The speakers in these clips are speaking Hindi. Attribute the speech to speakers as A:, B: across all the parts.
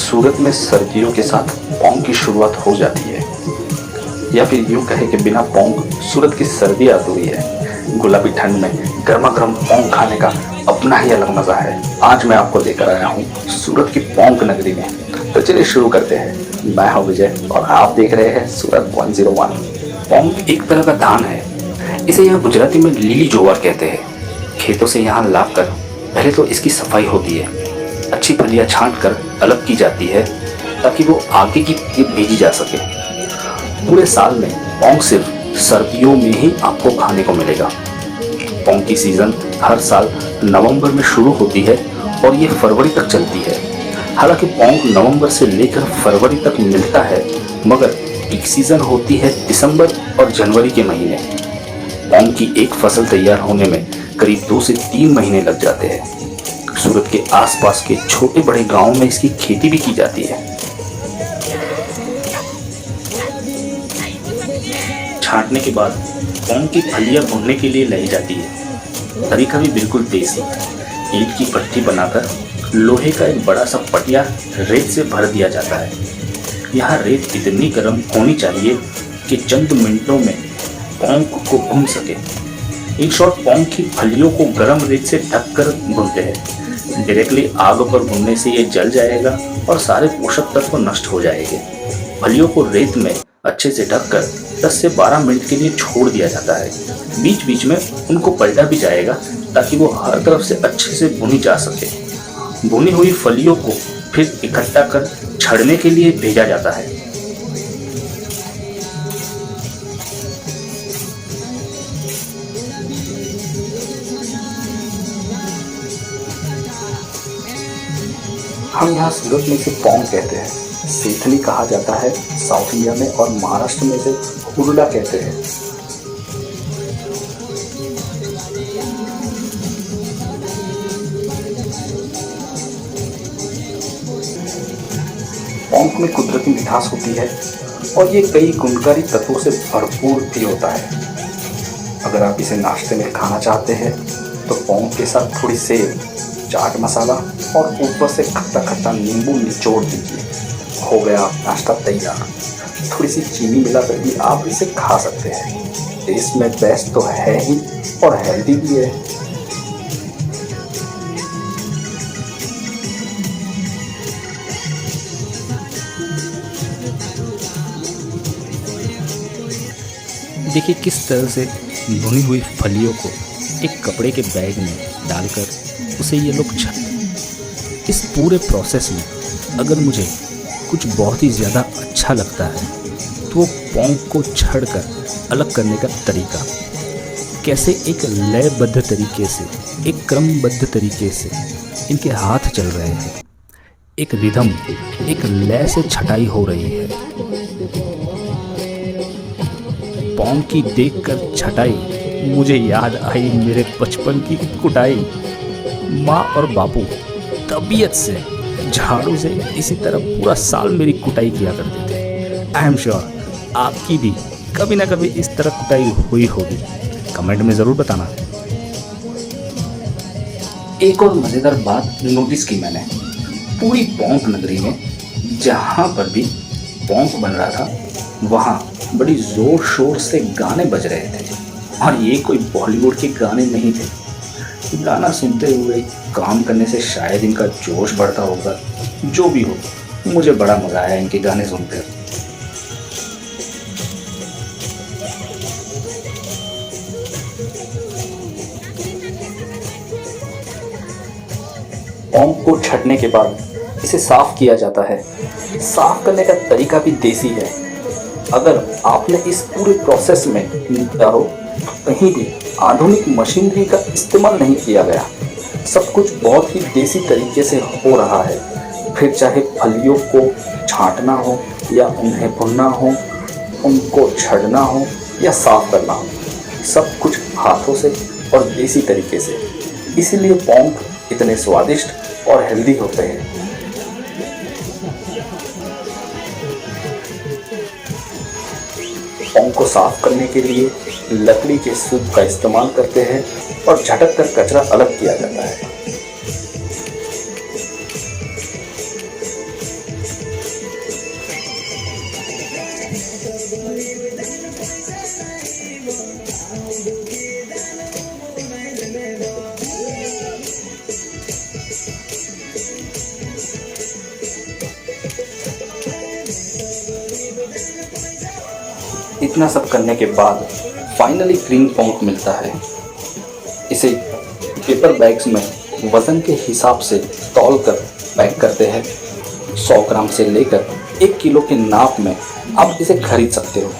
A: सूरत में सर्दियों के साथ पोंग की शुरुआत हो जाती है, या फिर यूं कहे कि बिना पोंग सूरत की सर्दी अधूरी है। गुलाबी ठंड में गर्मा गर्म पोंग खाने का अपना ही अलग मजा है। आज मैं आपको लेकर आया हूँ सूरत की पोंग नगरी में। तो चलिए शुरू करते हैं। मैं हूँ विजय और आप देख रहे हैं सूरत 101। पोंग एक तरह का धान है। इसे यहाँ गुजराती में लीली जोवर कहते हैं। खेतों से यहाँ लाकर पहले तो इसकी सफाई होती है, अच्छी फलियाँ छांट कर अलग की जाती है ताकि वो आगे की लिए भेजी जा सके। पूरे साल में पोंग सिर्फ सर्दियों में ही आपको खाने को मिलेगा। पोंग की सीजन हर साल नवंबर में शुरू होती है और ये फरवरी तक चलती है। हालांकि पोंग नवंबर से लेकर फरवरी तक मिलता है, मगर पीक सीजन होती है दिसंबर और जनवरी के महीने। पोंग की एक फसल तैयार होने में करीब 2 से 3 महीने लग जाते हैं। सूरत के आसपास के छोटे बड़े गांवों में इसकी खेती भी की जाती है। छांटने के बाद पोंग की फलियां भूनने के लिए लाई जाती है। तरीका भी बिल्कुल देसी। ईंट की भट्टी बनाकर लोहे का एक बड़ा सा पटिया रेत से भर दिया जाता है। यहाँ रेत इतनी गर्म होनी चाहिए कि चंद मिनटों में पोंग को भून सके। इन शॉर्ट पोंग की फलियों को गर्म रेत से ढककर भूनते हैं। डायरेक्टली आग पर भूनने से ये जल जाएगा और सारे पोषक तत्व नष्ट हो जाएंगे। फलियों को रेत में अच्छे से ढककर 10 से 12 मिनट के लिए छोड़ दिया जाता है। बीच बीच में उनको पलटा भी जाएगा ताकि वो हर तरफ से अच्छे से भुनी जा सके। भुनी हुई फलियों को फिर इकट्ठा कर छड़ने के लिए भेजा जाता है। हम यहाँ सूरत में इसे पोंग कहते हैं। सेथनी कहा जाता है साउथ इंडिया में, और महाराष्ट्र में इसे हुरडा कहते हैं। पोंग में कुदरती मिठास होती है और ये कई गुणकारी तत्वों से भरपूर भी होता है। अगर आप इसे नाश्ते में खाना चाहते हैं तो पोंग के साथ थोड़ी सेव, चाट मसाला और ऊपर से खट्टा खट्टा नींबू निचोड़ दीजिए। हो गया नाश्ता तैयार। थोड़ी सी चीनी मिलाकर भी आप इसे खा सकते हैं। टेस्ट में बेस्ट तो है ही और हेल्दी भी है।
B: देखिए किस तरह से भुनी हुई फलियों को एक कपड़े के बैग में डालकर उसे ये लोग छानते। इस पूरे प्रोसेस में अगर मुझे कुछ बहुत ही ज़्यादा अच्छा लगता है तो वो पोंग को छड़कर अलग करने का तरीका। कैसे एक लयबद्ध तरीके से, एक क्रमबद्ध तरीके से इनके हाथ चल रहे हैं। एक रिदम, एक लय से छटाई हो रही है। पोंग की देखकर छटाई मुझे याद आई मेरे बचपन की कुटाई। माँ और बापू तबीयत से, झाड़ू से इसी तरह पूरा साल मेरी कुटाई किया करते थे। आई एम श्योर आपकी भी कभी ना कभी इस तरह कुटाई हुई होगी। कमेंट में ज़रूर बताना।
A: एक और मज़ेदार बात नोटिस की मैंने, पूरी पोंग नगरी में जहाँ पर भी पोंग बन रहा था वहाँ बड़ी ज़ोर शोर से गाने बज रहे थे। और ये कोई बॉलीवुड के गाने नहीं थे। गाना सुनते हुए काम करने से शायद इनका जोश बढ़ता होगा। जो भी हो, मुझे बड़ा मज़ा आया इनके गाने सुनकर। पोंग को छटने के बाद इसे साफ किया जाता है। साफ करने का तरीका भी देसी है। अगर आपने इस पूरे प्रोसेस में देखा हो तो कहीं भी आधुनिक मशीनरी का इस्तेमाल नहीं किया गया। सब कुछ बहुत ही देसी तरीके से हो रहा है। फिर चाहे फलियों को छांटना हो या उन्हें भुनना हो, उनको छड़ना हो या साफ करना हो, सब कुछ हाथों से और देसी तरीके से। इसीलिए पोंग इतने स्वादिष्ट और हेल्दी होते हैं। पोंग को साफ करने के लिए लकड़ी के सूप का इस्तेमाल करते हैं और झटक कर कचरा अलग किया जाता है। इतना सब करने के बाद फाइनली ग्रीन पोंक मिलता है। इसे पेपर बैग्स में वज़न के हिसाब से तौल कर पैक करते हैं। 100 ग्राम से लेकर 1 किलो के नाप में आप इसे खरीद सकते हो।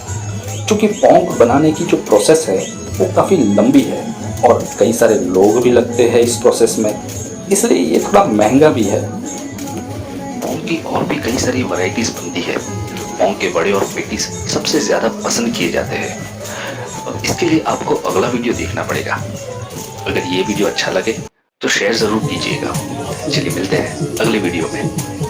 A: क्योंकि पोंक बनाने की जो प्रोसेस है वो काफ़ी लंबी है और कई सारे लोग भी लगते हैं इस प्रोसेस में, इसलिए ये थोड़ा महंगा भी है। पोंक की और भी कई सारी वैरायटीज़ बनती है। पोंक के बड़े और पेटीज सबसे ज़्यादा पसंद किए जाते हैं। इसके लिए आपको अगला वीडियो देखना पड़ेगा। अगर ये वीडियो अच्छा लगे तो शेयर ज़रूर कीजिएगा। चलिए मिलते हैं अगले वीडियो में।